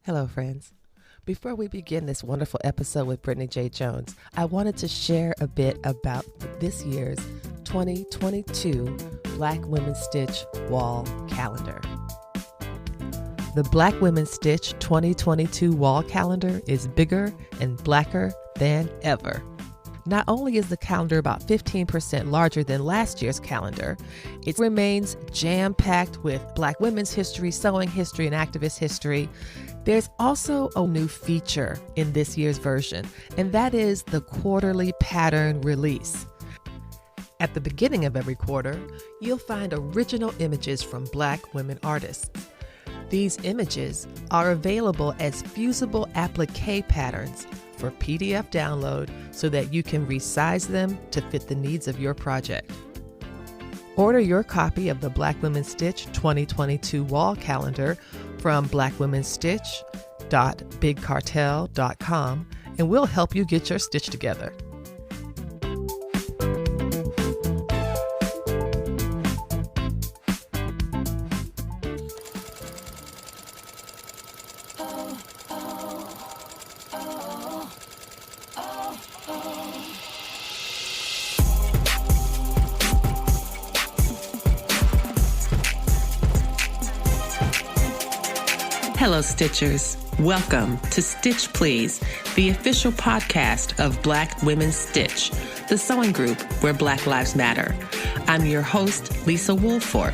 Hello, friends. Before we begin this wonderful episode with Brittany J Jones, I wanted to share a bit about this year's 2022 Black Women Stitch Wall Calendar. The Black Women Stitch 2022 Wall Calendar is bigger and blacker than ever. Not only is the calendar about 15% larger than last year's calendar, it remains jam-packed with Black women's history, sewing history, and activist history. There's also a new feature in this year's version, and that is the quarterly pattern release. At the beginning of every quarter, you'll find original images from Black women artists. These images are available as fusible applique patterns for PDF download so that you can resize them to fit the needs of your project. Order your copy of the Black Women Stitch 2022 Wall Calendar from blackwomenstitch.bigcartel.com and we'll help you get your stitch together. Hello, Stitchers. Welcome to Stitch Please, the official podcast of Black Women Stitch, the sewing group where Black Lives Matter. I'm your host, Lisa Woolfork.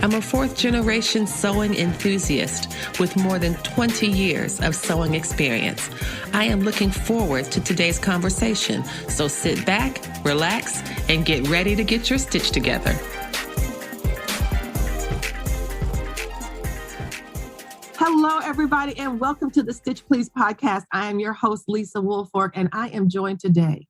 I'm a fourth-generation sewing enthusiast with more than 20 years of sewing experience. I am looking forward to today's conversation, so sit back, relax, and get ready to get your stitch together. Hello, everybody, and welcome to the Stitch Please podcast. I am your host, Lisa Woolfork, and I am joined today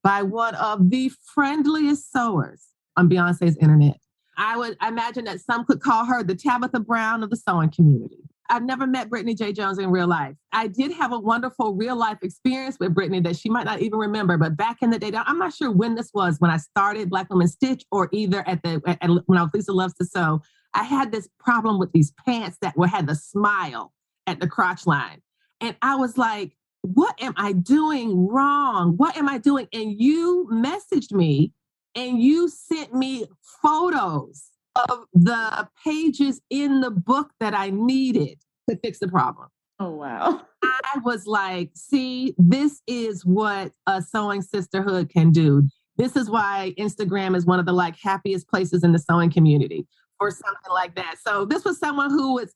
by one of the friendliest sewers on Beyonce's internet. I would imagine that some could call her the Tabitha Brown of the sewing community. I've never met Brittany J Jones in real life. I did have a wonderful real life experience with Brittany that she might not even remember, but back in the day, I'm not sure when this was, when I started Black Women Stitch or either when I was Lisa Loves to Sew. I had this problem with these pants that had the smile at the crotch line. And I was like, what am I doing wrong? What am I doing? And you messaged me and you sent me photos of the pages in the book that I needed to fix the problem. Oh, wow. I was like, see, this is what a sewing sisterhood can do. This is why Instagram is one of the happiest places in the sewing community or something like that. So this was someone who was,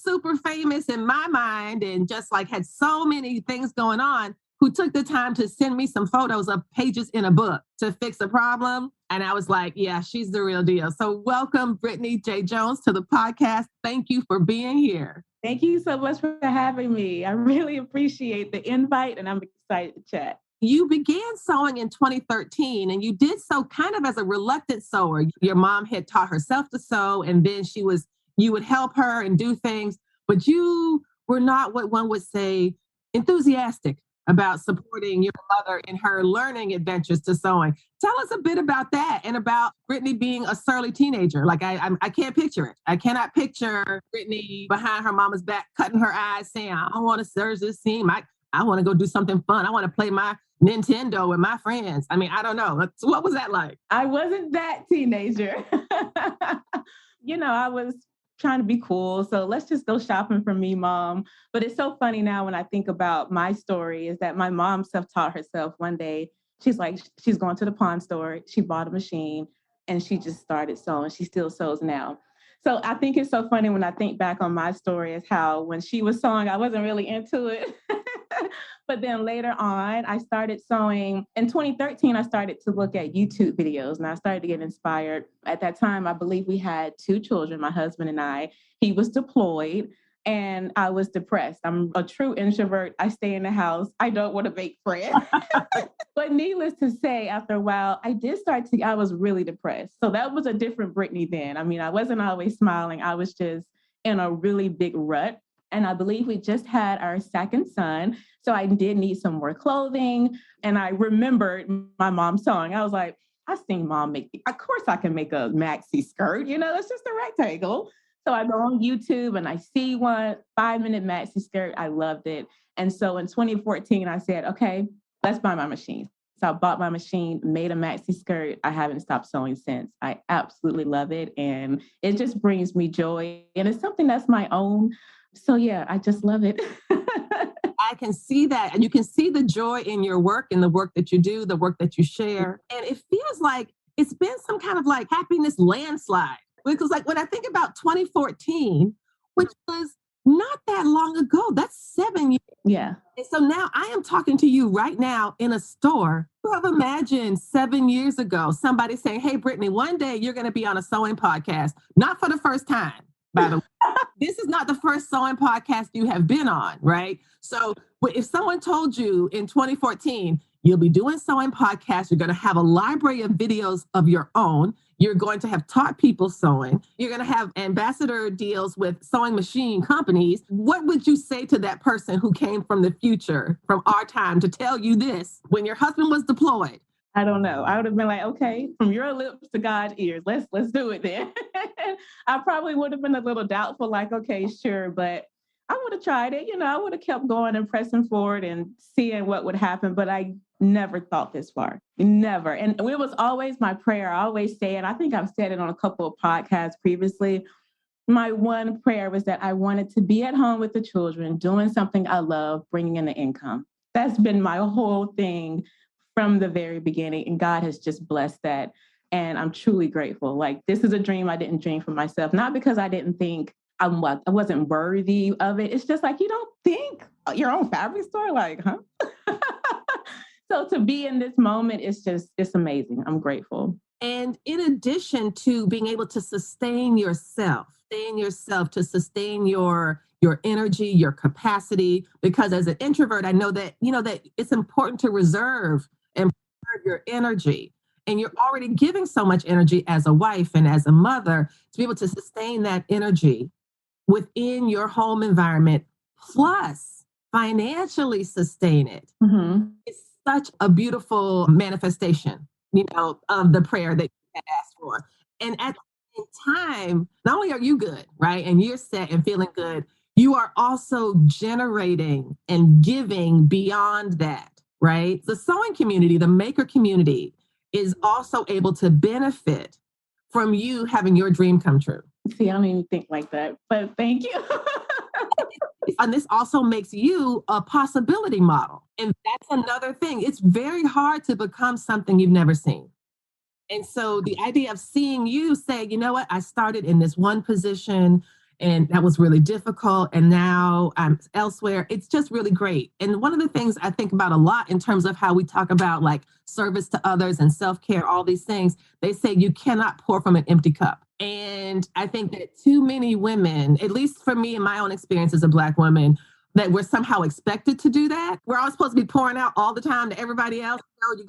super famous in my mind and just had so many things going on, who took the time to send me some photos of pages in a book to fix a problem. And I was like, yeah, she's the real deal. So welcome, Brittany J Jones, to the podcast. Thank you for being here. Thank you so much for having me. I really appreciate the invite and I'm excited to chat. You began sewing in 2013 and you did so kind of as a reluctant sewer. Your mom had taught herself to sew and then you would help her and do things, but you were not what one would say enthusiastic about supporting your mother in her learning adventures to sewing. Tell us a bit about that and about Brittany being a surly teenager. I can't picture it. I cannot picture Brittany behind her mama's back, cutting her eyes, saying, I don't want to serve this seam. I want to go do something fun. I want to play my Nintendo with my friends. I mean, I don't know. What was that like? I wasn't that teenager. I was trying to be cool. So let's just go shopping for me, Mom. But it's so funny now when I think about my story is that my mom self-taught herself one day. She's going to the pawn store. She bought a machine and she just started sewing. She still sews now. So I think it's so funny when I think back on my story is how when she was sewing, I wasn't really into it. But then later on, I started sewing. In 2013, I started to look at YouTube videos and I started to get inspired. At that time, I believe we had 2 children, my husband and I. He was deployed and I was depressed. I'm a true introvert. I stay in the house. I don't want to make friends. But needless to say, after a while, I was really depressed. So that was a different Brittany then. I mean, I wasn't always smiling. I was just in a really big rut. And I believe we just had our second son. So I did need some more clothing. And I remembered my mom sewing. I was like, I seen Mom of course I can make a maxi skirt. It's just a rectangle. So I go on YouTube and I see one 5-minute maxi skirt. I loved it. And so in 2014, I said, okay, let's buy my machine. So I bought my machine, made a maxi skirt. I haven't stopped sewing since. I absolutely love it. And it just brings me joy. And it's something that's my own. So yeah, I just love it. I can see that. And you can see the joy in your work and the work that you do, the work that you share. And it feels like it's been some kind of like happiness landslide. Because like when I think about 2014, which was not that long ago, that's 7 years. Yeah. And so now I am talking to you right now in a store. You have imagined 7 years ago, somebody saying, hey, Brittany, one day you're going to be on a sewing podcast, not for the first time, by the way. This is not the first sewing podcast you have been on, right? So if someone told you in 2014, you'll be doing sewing podcasts, you're going to have a library of videos of your own, you're going to have taught people sewing, you're going to have ambassador deals with sewing machine companies, what would you say to that person who came from the future, from our time, to tell you this when your husband was deployed? I don't know. I would have been like, okay, from your lips to God's ears, let's do it then. I probably would have been a little doubtful, like, okay, sure. But I would have tried it. I would have kept going and pressing forward and seeing what would happen. But I never thought this far. Never. And it was always my prayer. I always say it. I think I've said it on a couple of podcasts previously. My one prayer was that I wanted to be at home with the children, doing something I love, bringing in the income. That's been my whole thing from the very beginning. And God has just blessed that. And I'm truly grateful. Like, this is a dream I didn't dream for myself, not because I didn't think I wasn't worthy of it. It's just like, you don't think your own fabric store, like, huh? So to be in this moment, it's amazing. I'm grateful. And in addition to being able to sustain yourself, to sustain your energy, your capacity, because as an introvert, I know that, that it's important to reserve and preserve your energy. And you're already giving so much energy as a wife and as a mother to be able to sustain that energy within your home environment, plus financially sustain it. Mm-hmm. It's such a beautiful manifestation, of the prayer that you had asked for. And at the same time, not only are you good, right, and you're set and feeling good, you are also generating and giving beyond that, right? The sewing community, the maker community, is also able to benefit from you having your dream come true. See, I don't even think like that, but thank you. And this also makes you a possibility model. And that's another thing. It's very hard to become something you've never seen. And so the idea of seeing you say, you know what, I started in this one position and that was really difficult, and now I'm elsewhere. It's just really great. And one of the things I think about a lot in terms of how we talk about like service to others and self-care, all these things, they say you cannot pour from an empty cup. And I think that too many women, at least for me in my own experience as a Black woman, that we're somehow expected to do that. We're all supposed to be pouring out all the time to everybody else.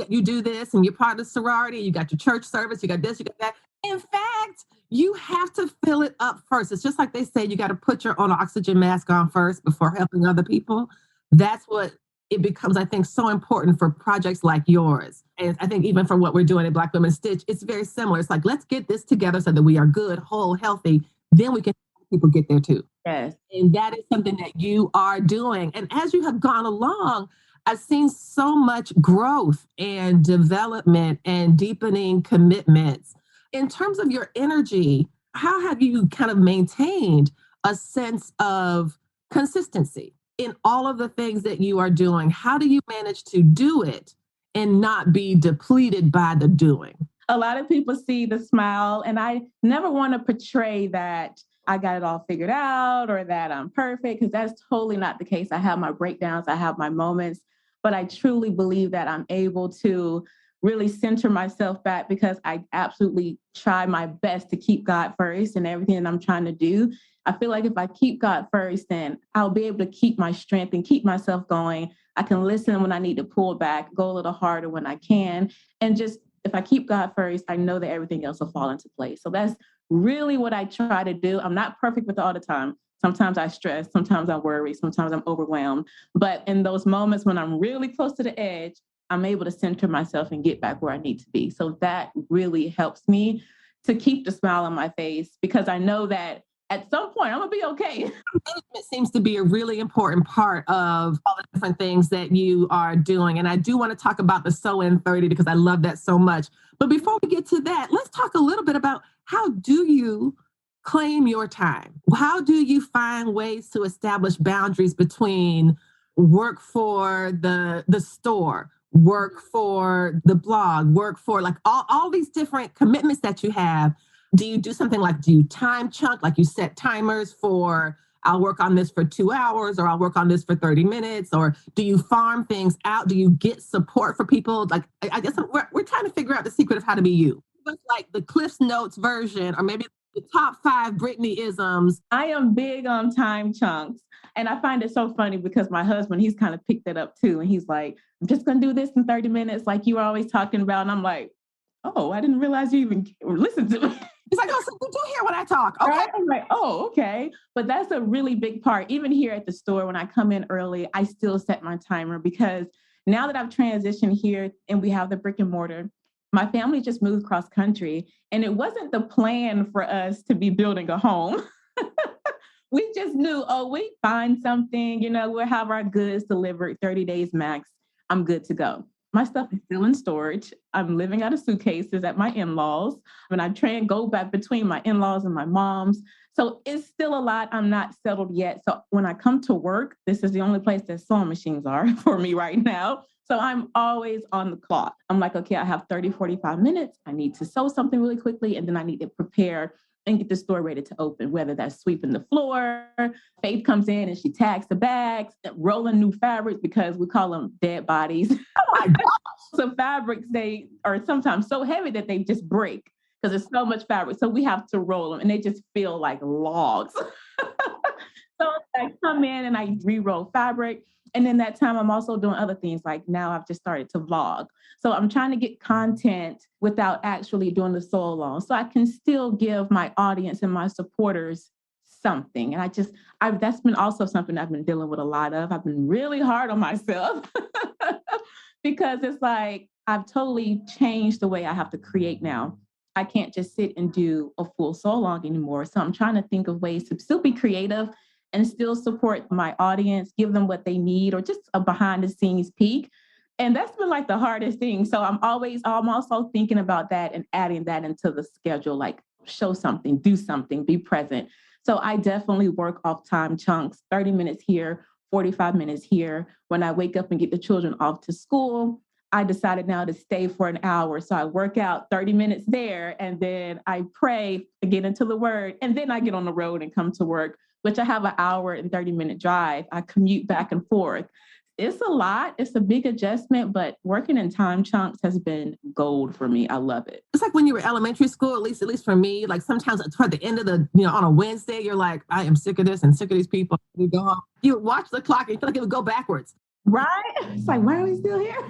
You do this and you're part of the sorority, you got your church service, you got this, you got that. In fact, you have to fill it up first. It's just like they say, you got to put your own oxygen mask on first before helping other people. That's what it becomes, I think, so important for projects like yours. And I think even for what we're doing at Black Women Stitch, it's very similar. It's like, let's get this together so that we are good, whole, healthy. Then we can help people get there too. Yes. And that is something that you are doing. And as you have gone along, I've seen so much growth and development and deepening commitments. In terms of your energy, how have you kind of maintained a sense of consistency in all of the things that you are doing? How do you manage to do it and not be depleted by the doing? A lot of people see the smile, and I never want to portray that I got it all figured out or that I'm perfect, because that's totally not the case. I have my breakdowns, I have my moments, but I truly believe that I'm able to really center myself back because I absolutely try my best to keep God first in everything that I'm trying to do. I feel like if I keep God first, then I'll be able to keep my strength and keep myself going. I can listen when I need to pull back, go a little harder when I can. And just, if I keep God first, I know that everything else will fall into place. So that's really what I try to do. I'm not perfect with it all the time. Sometimes I stress, sometimes I worry, sometimes I'm overwhelmed. But in those moments when I'm really close to the edge, I'm able to center myself and get back where I need to be. So that really helps me to keep the smile on my face, because I know that at some point I'm gonna be okay. Management seems to be a really important part of all the different things that you are doing. And I do want to talk about the Sew in 30 because I love that so much. But before we get to that, let's talk a little bit about how do you claim your time? How do you find ways to establish boundaries between work for the store, work for the blog, work for like all these different commitments that you have? Do you do something like, do you time chunk, like you set timers for, I'll work on this for 2 hours or I'll work on this for 30 minutes? Or do you farm things out? Do you get support for people? Like, I guess we're trying to figure out the secret of how to be you. It's like the Cliff's Notes version, or maybe the top 5 Brittany-isms. I am big on time chunks. And I find it so funny because my husband, he's kind of picked it up too. And he's like, I'm just going to do this in 30 minutes like you were always talking about. And I'm like, oh, I didn't realize you even listened to me. He's like, oh, so you do hear when I talk. Okay. Right? I'm like, oh, okay. But that's a really big part. Even here at the store, when I come in early, I still set my timer because now that I've transitioned here and we have the brick and mortar, my family just moved cross country. And it wasn't the plan for us to be building a home. We just knew, oh, we find something, we'll have our goods delivered 30 days max. I'm good to go. My stuff is still in storage. I'm living out of suitcases at my in-laws. And I try and go back between my in-laws and my mom's. So it's still a lot. I'm not settled yet. So when I come to work, this is the only place that sewing machines are for me right now. So I'm always on the clock. I'm like, okay, I have 30, 45 minutes. I need to sew something really quickly. And then I need to prepare and get the store ready to open, whether that's sweeping the floor. Faith comes in and she tags the bags, rolling new fabrics because we call them dead bodies. Oh my gosh. So fabrics, they are sometimes so heavy that they just break because there's so much fabric. So we have to roll them and they just feel like logs. So I come in and I re-roll fabric. And in that time, I'm also doing other things. Like now I've just started to vlog. So I'm trying to get content without actually doing the sew along. So I can still give my audience and my supporters something. And that's been also something I've been dealing with a lot of. I've been really hard on myself because it's like, I've totally changed the way I have to create now. I can't just sit and do a full sew along anymore. So I'm trying to think of ways to still be creative and still support my audience, give them what they need, or just a behind the scenes peek. And that's been like the hardest thing. So I'm also thinking about that and adding that into the schedule, like show something, do something, be present. So I definitely work off time chunks, 30 minutes here, 45 minutes here. When I wake up and get the children off to school, I decided now to stay for an hour. So I work out 30 minutes there, and then I pray to get into the word, and then I get on the road and come to work, which I have an hour and 30-minute drive. I commute back and forth. It's a lot. It's a big adjustment, but working in time chunks has been gold for me. I love it. It's like when you were elementary school, at least for me, like sometimes toward the end of on a Wednesday, you're like, I am sick of this and sick of these people. You go home, you watch the clock and you feel like it would go backwards. Right? It's like, why are we still here?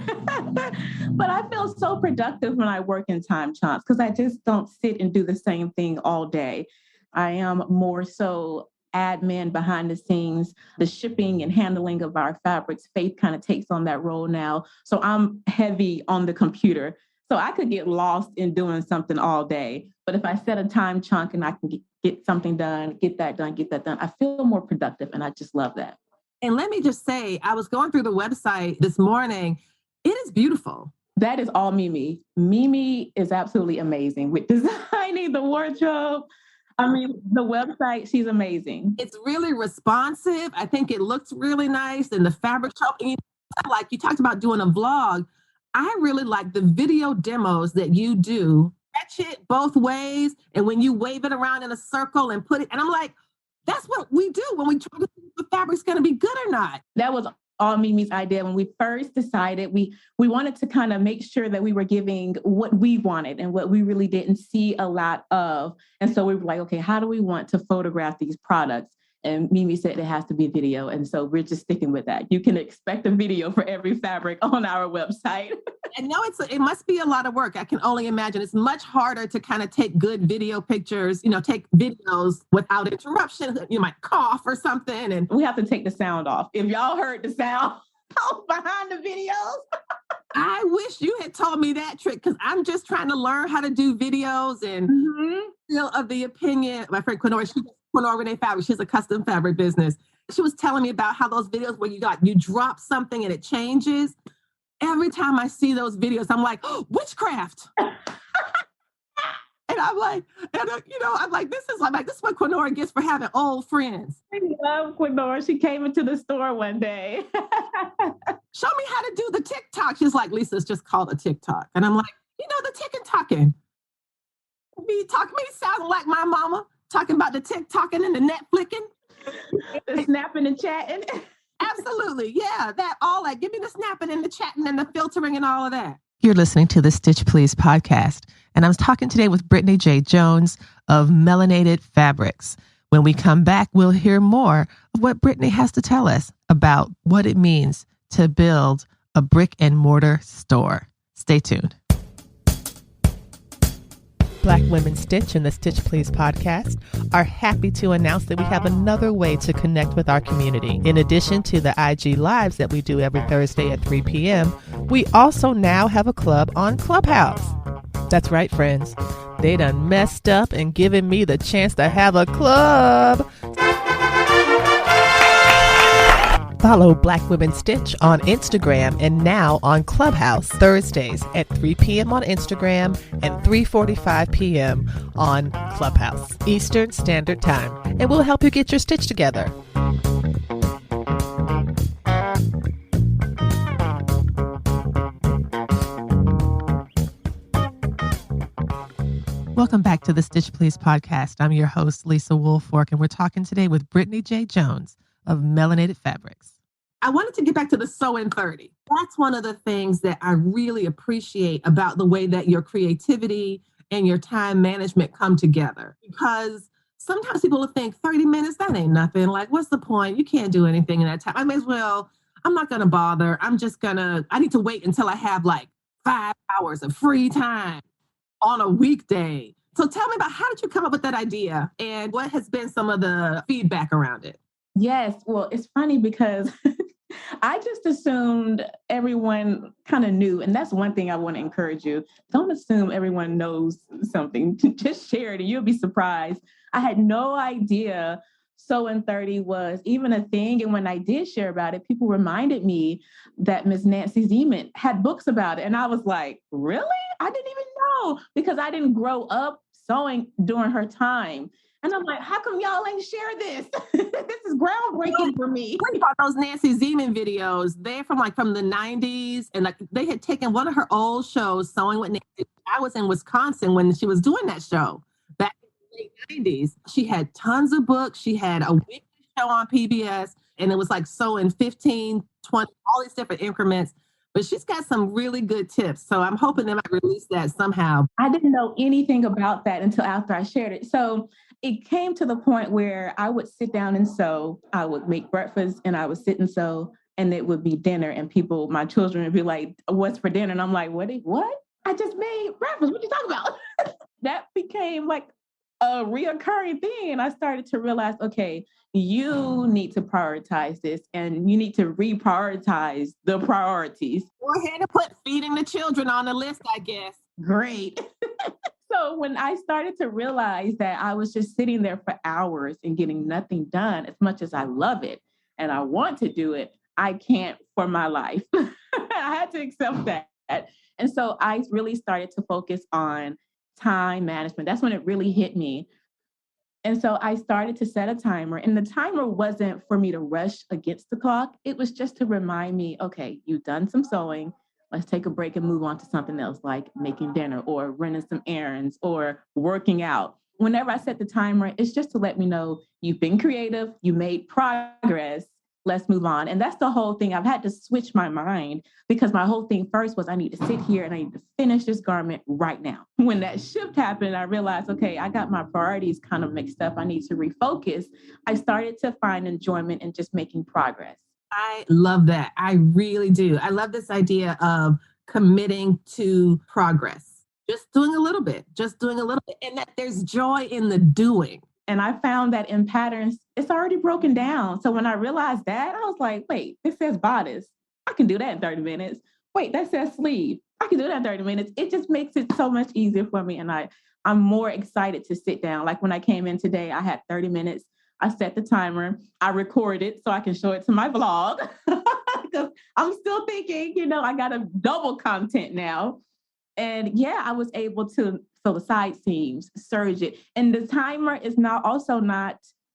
But I feel so productive when I work in time chunks because I just don't sit and do the same thing all day. I am more so admin behind the scenes, the shipping and handling of our fabrics. Faith kind of takes on that role now. So I'm heavy on the computer. So I could get lost in doing something all day. But if I set a time chunk and I can get something done, get that done, I feel more productive. And I just love that. And let me just say, I was going through the website this morning. It is beautiful. That is all Mimi. Mimi is absolutely amazing with designing the wardrobe. I mean, the website, she's amazing. It's really responsive. I think it looks really nice. And the fabric, like you talked about doing a vlog. I really like the video demos that you do. Stretch it both ways. And when you wave it around in a circle and put it, and I'm like, that's what we do when we try to see if the fabric's going to be good or not. That was all Mimi's idea. When we first decided, we wanted to kind of make sure that we were giving what we wanted and what we really didn't see a lot of. And so we were like, okay, how do we want to photograph these products? And Mimi said it has to be video. And so we're just sticking with that. You can expect a video for every fabric on our website. And no, it must be a lot of work. I can only imagine. It's much harder to kind of take good video pictures, take videos without interruption. You might cough or something. And we have to take the sound off. If y'all heard the sound behind the videos. I wish you had told me that trick because I'm just trying to learn how to do videos and still of the opinion. My friend Quinora, she Renee Fabric. She has a custom fabric business. She was telling me about how those videos where you drop something and it changes. Every time I see those videos, I'm like, oh, witchcraft. And I'm like, this is what Quinora gets for having old friends. I love Quinora. She came into the store one day. Show me how to do the TikTok. She's like, Lisa, it's just called a TikTok. And I'm like, the tick-and-talking. Me sounding like my mama, talking about the TikToking and the net flicking. The snapping and chatting. Absolutely. Yeah, all that. Give me the snapping and the chatting and the filtering and all of that. You're listening to the Stitch Please podcast, and I'm talking today with Brittany J Jones of Melanated Fabrics. When we come back, we'll hear more of what Brittany has to tell us about what it means to build a brick and mortar store. Stay tuned. Black Women Stitch and the Stitch Please podcast are happy to announce that we have another way to connect with our community. In addition to the IG Lives that we do every Thursday at 3 p.m., we also now have a club on Clubhouse. That's right, friends. They done messed up and given me the chance to have a club. Follow Black Women Stitch on Instagram and now on Clubhouse Thursdays at 3 p.m. on Instagram and 3:45 p.m. on Clubhouse Eastern Standard Time. And we'll help you get your stitch together. Welcome back to the Stitch Please podcast. I'm your host, Lisa Woolfork, and we're talking today with Brittany J Jones of Melanated Fabrics. I wanted to get back to the sew in 30. That's one of the things that I really appreciate about the way that your creativity and your time management come together. Because sometimes people will think 30 minutes, that ain't nothing. Like, what's the point? You can't do anything in that time. I may as well, I'm not going to bother. I need to wait until I have like 5 hours of free time on a weekday. So tell me about, how did you come up with that idea and what has been some of the feedback around it? Yes. Well, it's funny because I just assumed everyone kind of knew. And that's one thing I want to encourage you. Don't assume everyone knows something. Just share it and you'll be surprised. I had no idea Sew in 30 was even a thing. And when I did share about it, people reminded me that Miss Nancy Zeman had books about it. And I was like, really? I didn't even know, because I didn't grow up sewing during her time. And I'm like, how come y'all ain't share this? This is groundbreaking for me. What about those Nancy Zeman videos? They're from the 90s. And like they had taken one of her old shows, Sewing with Nancy. I was in Wisconsin when she was doing that show back in the late 90s. She had tons of books. She had a weekly show on PBS. And it was like sewing 15, 20, all these different increments. But she's got some really good tips. So I'm hoping they might release that somehow. I didn't know anything about that until after I shared it. So it came to the point where I would sit down and sew. I would make breakfast and I would sit and sew, and it would be dinner. And my children would be like, what's for dinner? And I'm like, what? I just made breakfast. What are you talking about? That became like a reoccurring thing. And I started to realize, okay, you need to prioritize this and you need to reprioritize the priorities. Go ahead and put feeding the children on the list, I guess. Great. So when I started to realize that I was just sitting there for hours and getting nothing done, as much as I love it and I want to do it, I can't for my life. I had to accept that. And so I really started to focus on time management. That's when it really hit me. And so I started to set a timer, and the timer wasn't for me to rush against the clock. It was just to remind me, okay, you've done some sewing. Let's take a break and move on to something else, like making dinner or running some errands or working out. Whenever I set the timer, it's just to let me know you've been creative, you made progress, let's move on. And that's the whole thing. I've had to switch my mind, because my whole thing first was I need to sit here and I need to finish this garment right now. When that shift happened, I realized, okay, I got my priorities kind of mixed up. I need to refocus. I started to find enjoyment in just making progress. I love that. I really do. I love this idea of committing to progress. Just doing a little bit, and that there's joy in the doing. And I found that in patterns, it's already broken down. So when I realized that, I was like, wait, this says bodice. I can do that in 30 minutes. Wait, that says sleeve. I can do that in 30 minutes. It just makes it so much easier for me. And I I'm more excited to sit down. Like when I came in today, I had 30 minutes. I set the timer. I record it so I can show it to my blog because I'm still thinking, I got to double content now. And yeah, I was able to fill the side seams, serge it. And the timer is not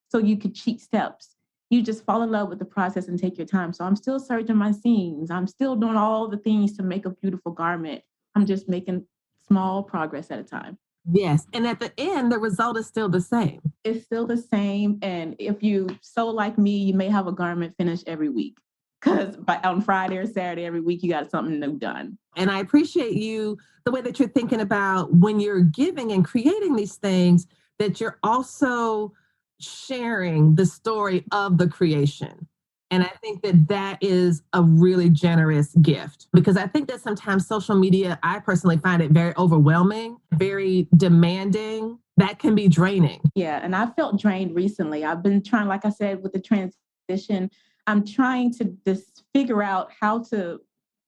so you could cheat steps. You just fall in love with the process and take your time. So I'm still serging my seams. I'm still doing all the things to make a beautiful garment. I'm just making small progress at a time. Yes. And at the end, the result is still the same. It's still the same. And if you sew like me, you may have a garment finished every week. Because on Friday or Saturday every week, you got something new done. And I appreciate the way that you're thinking about when you're giving and creating these things, that you're also sharing the story of the creation. And I think that is a really generous gift, because I think that sometimes social media, I personally find it very overwhelming, very demanding. That can be draining. Yeah. And I felt drained recently. I've been trying, like I said, with the transition, I'm trying to just figure out how to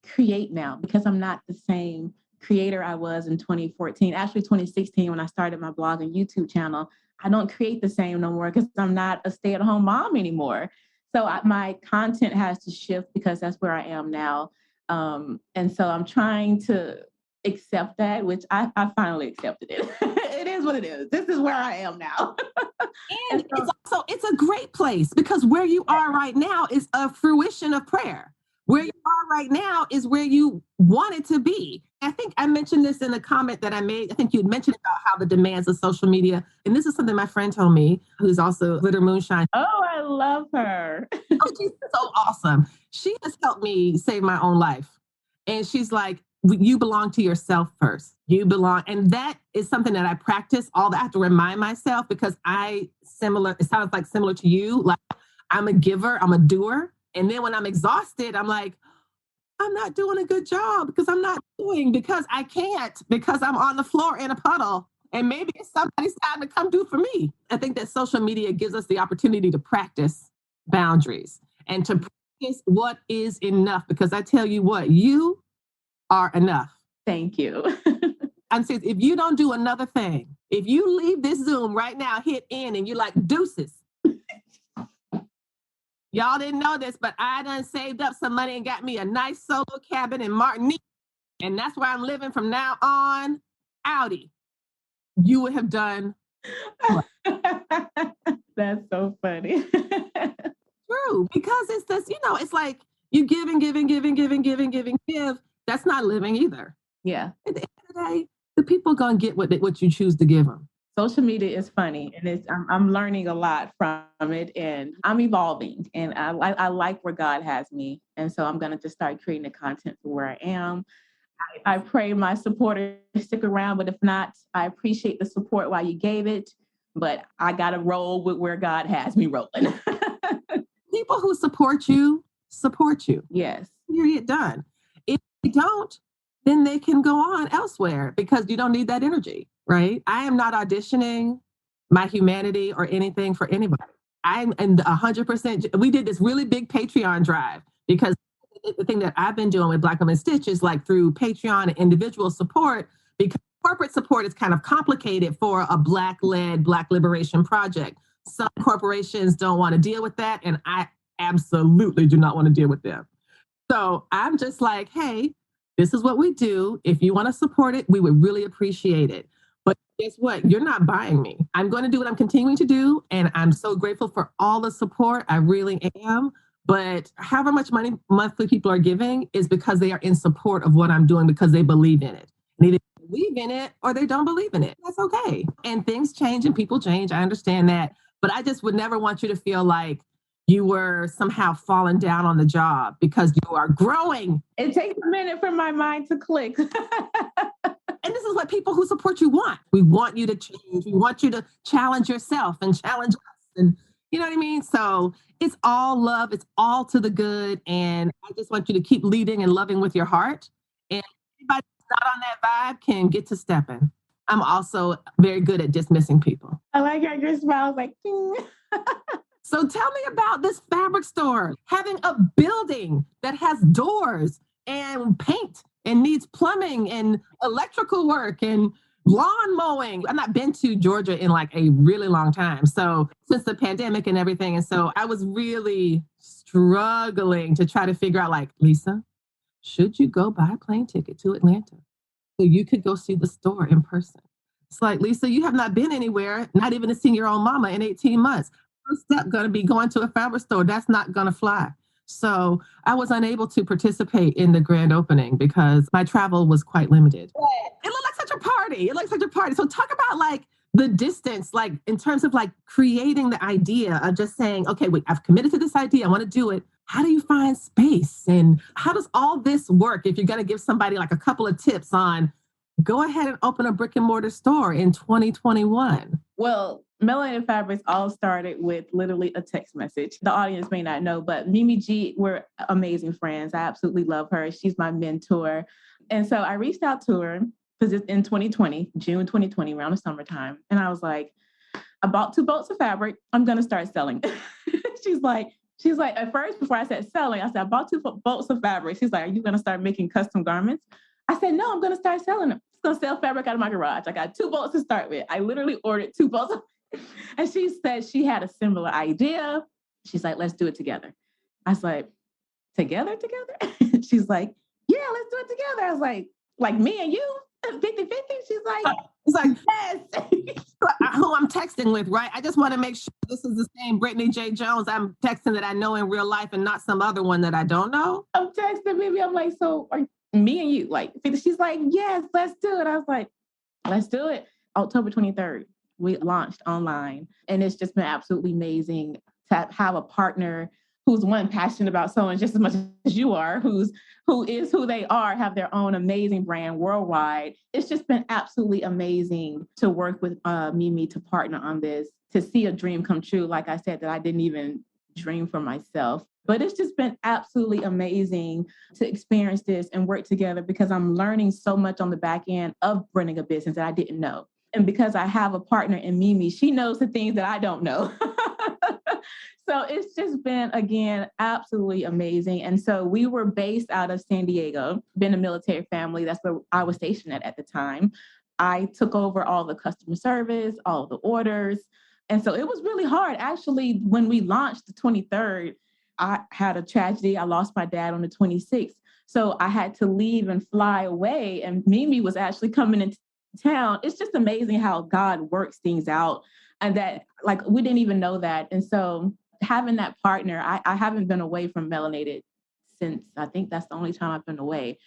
create now, because I'm not the same creator I was in 2014, actually 2016, when I started my blog and YouTube channel. I don't create the same no more because I'm not a stay-at-home mom anymore. So my content has to shift because that's where I am now. And so I'm trying to accept that, which I finally accepted it. It is what it is. This is where I am now. And it's a great place, because where you are right now is a fruition of prayer. Where you are right now is where you wanted to be. I think I mentioned this in a comment that I made. I think you had mentioned about how the demands of social media, and this is something my friend told me, who's also Glitter Moonshine. Oh, I love her. Oh, she's so awesome. She has helped me save my own life. And she's like, you belong to yourself first. You belong. And that is something that I practice all that. I have to remind myself, because it sounds like similar to you. Like, I'm a giver, I'm a doer. And then when I'm exhausted, I'm like, I'm not doing a good job because I can't, because I'm on the floor in a puddle. And maybe it's somebody's time to come do for me. I think that social media gives us the opportunity to practice boundaries and to practice what is enough. Because I tell you what, you are enough. Thank you. I'm serious. If you don't do another thing, if you leave this Zoom right now, hit end, and you're like, deuces. Y'all didn't know this, but I done saved up some money and got me a nice solo cabin in Martinique. And that's where I'm living from now on. Audi. You would have done what? That's so funny. True. Because it's this, it's like you give and give and give and give and give and give and give. That's not living either. Yeah. At the end of the day, the people are going to get what you choose to give them. Social media is funny, and I'm learning a lot from it, and I'm evolving, and I like where God has me. And so I'm going to just start creating the content for where I am. I pray my supporters stick around, but if not, I appreciate the support while you gave it, but I got to roll with where God has me rolling. People who support you. Yes. Period. Done. If they don't, then they can go on elsewhere, because you don't need that energy, right? I am not auditioning my humanity or anything for anybody. I'm in 100%. We did this really big Patreon drive, because the thing that I've been doing with Black Women Stitch is like through Patreon and individual support, because corporate support is kind of complicated for a Black-led Black liberation project. Some corporations don't want to deal with that, and I absolutely do not want to deal with them. So I'm just like, hey, this is what we do. If you want to support it, we would really appreciate it. But guess what? You're not buying me. I'm going to do what I'm continuing to do. And I'm so grateful for all the support. I really am. But however much money monthly people are giving is because they are in support of what I'm doing, because they believe in it. And either they believe in it or they don't believe in it. That's okay. And things change and people change. I understand that. But I just would never want you to feel like you were somehow falling down on the job, because you are growing. It takes a minute for my mind to click. And this is what people who support you want. We want you to change. We want you to challenge yourself and challenge us. And you know what I mean? So it's all love. It's all to the good. And I just want you to keep leading and loving with your heart. And anybody who's not on that vibe can get to stepping. I'm also very good at dismissing people. I like how your smile is like, ding. So tell me about this fabric store, having a building that has doors and paint and needs plumbing and electrical work and lawn mowing. I've not been to Georgia in like a really long time. So since the pandemic and everything. And so I was really struggling to try to figure out like, Lisa, should you go buy a plane ticket to Atlanta so you could go see the store in person? It's like, Lisa, you have not been anywhere, not even to see your own mama in 18 months. First step going to be going to a fabric store. That's not going to fly. So I was unable to participate in the grand opening because my travel was quite limited. It looked like such a party. It looked like such a party. So talk about like the distance, like in terms of like creating the idea of just saying, okay, wait, I've committed to this idea. I want to do it. How do you find space? And how does all this work if you're going to give somebody like a couple of tips on go ahead and open a brick and mortar store in 2021? Well, Melanated Fabrics all started with literally a text message. The audience may not know, but Mimi G, we're amazing friends. I absolutely love her. She's my mentor. And so I reached out to her because it's in 2020, June 2020, around the summertime. And I was like, I bought 2 bolts of fabric. I'm going to start selling. She's like, at first, before I said selling, I said, I bought 2 bolts of fabric. She's like, are you going to start making custom garments? I said, no, I'm going to start selling them. I'm going to sell fabric out of my garage. I got 2 bolts to start with. I literally ordered 2 bolts. And she said she had a similar idea. She's like, let's do it together. I was like, together? She's like, yeah, let's do it together. I was like me and you, 50-50? She's like, it's like, yes. Who I'm texting with, right? I just want to make sure this is the same Brittany J Jones I'm texting that I know in real life and not some other one that I don't know. I'm texting Mimi. I'm like, so are me and you, like, she's like, yes, let's do it. I was like, let's do it. October 23rd, we launched online. And it's just been absolutely amazing to have a partner who's one passionate about sewing just as much as you are, who is who they are, have their own amazing brand worldwide. It's just been absolutely amazing to work with Mimi, to partner on this, to see a dream come true. Like I said, that I didn't even dream for myself. But it's just been absolutely amazing to experience this and work together because I'm learning so much on the back end of running a business that I didn't know. And because I have a partner in Mimi, she knows the things that I don't know. So it's just been, again, absolutely amazing. And so we were based out of San Diego, been a military family. That's where I was stationed at the time. I took over all the customer service, all the orders. And so it was really hard. Actually, when we launched the 23rd, I had a tragedy. I lost my dad on the 26th. So I had to leave and fly away. And Mimi was actually coming into town. It's just amazing how God works things out. And that, like, we didn't even know that. And so having that partner, I haven't been away from Melanated since, I think that's the only time I've been away.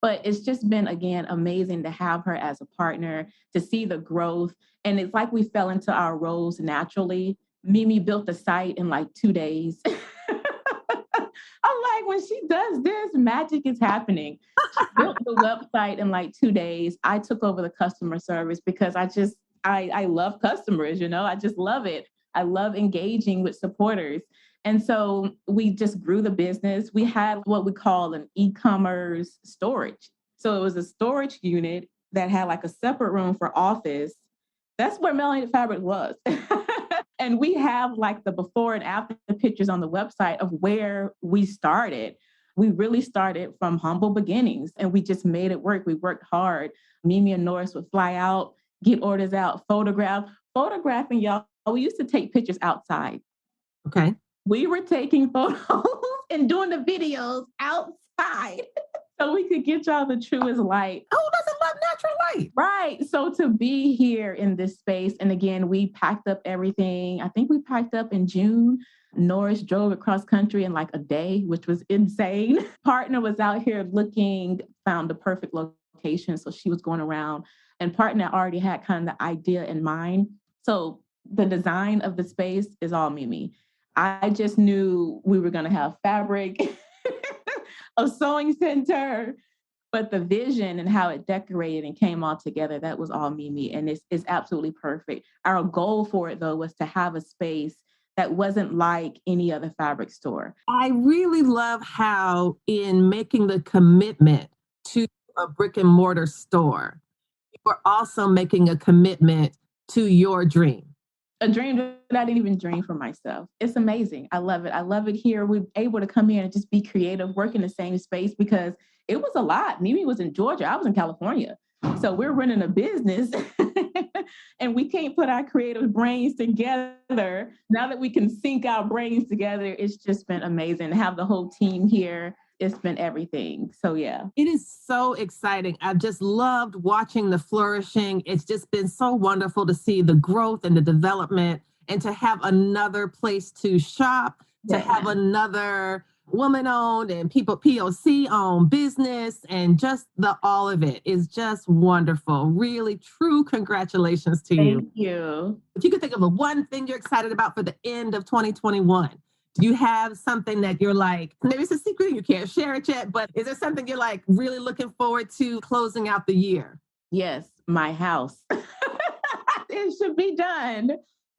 But it's just been, again, amazing to have her as a partner, to see the growth. And it's like we fell into our roles naturally. Mimi built the site in like 2 days. I'm like, when she does this, magic is happening. She built the website in like 2 days. I took over the customer service because I love customers, I just love it. I love engaging with supporters. And so we just grew the business. We had what we call an e-commerce storage. So it was a storage unit that had like a separate room for office. That's where Melanated Fabric was. And we have like the before and after pictures on the website of where we started. We really started from humble beginnings and we just made it work. We worked hard. Mimi and Norris would fly out, get orders out, photographing, y'all. We used to take pictures outside. Okay. We were taking photos and doing the videos outside so we could get y'all the truest light. Who doesn't love natural light? Right. So to be here in this space, and again, we packed up everything. I think we packed up in June. Norris drove across country in like a day, which was insane. Partner was out here looking, found the perfect location. So she was going around, and partner already had kind of the idea in mind. So the design of the space is all Mimi. I just knew we were going to have fabric, a sewing center, but the vision and how it decorated and came all together, that was all Mimi. And it's absolutely perfect. Our goal for it, though, was to have a space that wasn't like any other fabric store. I really love how in making the commitment to a brick and mortar store, you're also making a commitment to your dream. A dream that I didn't even dream for myself. It's amazing. I love it. I love it here. We're able to come here and just be creative, work in the same space because it was a lot. Mimi was in Georgia. I was in California. So we're running a business and we can't put our creative brains together. Now that we can sync our brains together, it's just been amazing to have the whole team here. It's been everything. So yeah. It is so exciting. I've just loved watching the flourishing. It's just been so wonderful to see the growth and the development and to have another place to shop, to have another woman-owned and people POC-owned business, and just all of it is just wonderful. Really, true congratulations to you. Thank you. If you could think of one thing you're excited about for the end of 2021, do you have something that you're like, maybe it's a secret, you can't share it yet, but is there something you're like really looking forward to closing out the year? Yes, my house. It should be done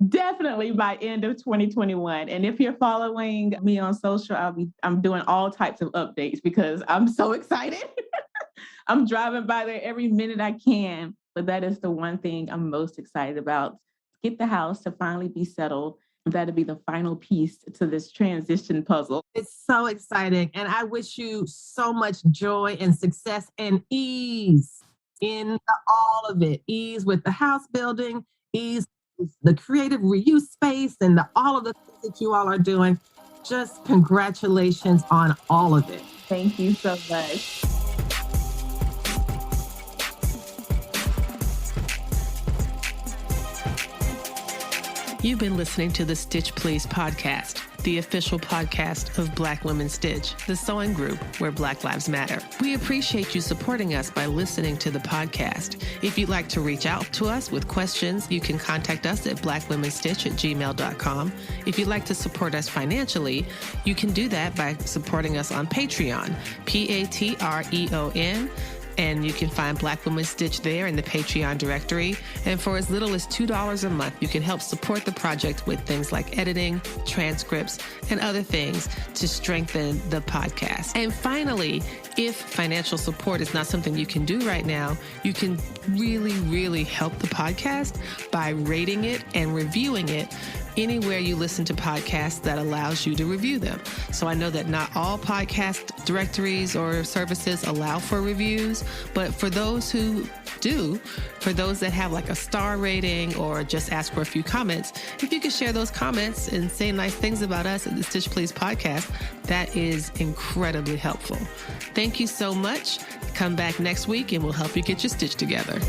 definitely by end of 2021. And if you're following me on social, I'm doing all types of updates because I'm so excited. I'm driving by there every minute I can. But that is the one thing I'm most excited about. Get the house to finally be settled. That'll be the final piece to this transition puzzle. It's so exciting. And I wish you so much joy and success and ease in all of it. Ease with the house building, ease with the creative reuse space, and all of the things that you all are doing. Just congratulations on all of it. Thank you so much. You've been listening to the Stitch Please podcast, the official podcast of Black Women Stitch, the sewing group where Black Lives Matter. We appreciate you supporting us by listening to the podcast. If you'd like to reach out to us with questions, you can contact us at blackwomenstitch@gmail.com. If you'd like to support us financially, you can do that by supporting us on Patreon, Patreon. And you can find Black Women Stitch there in the Patreon directory. And for as little as $2 a month, you can help support the project with things like editing, transcripts, and other things to strengthen the podcast. And finally, if financial support is not something you can do right now, you can really, really help the podcast by rating it and reviewing it anywhere you listen to podcasts that allows you to review them. So I know that not all podcast directories or services allow for reviews, but for those who do, for those that have like a star rating or just ask for a few comments, if you could share those comments and say nice things about us at the Stitch Please podcast, that is incredibly helpful. Thank you so much. Come back next week and we'll help you get your stitch together.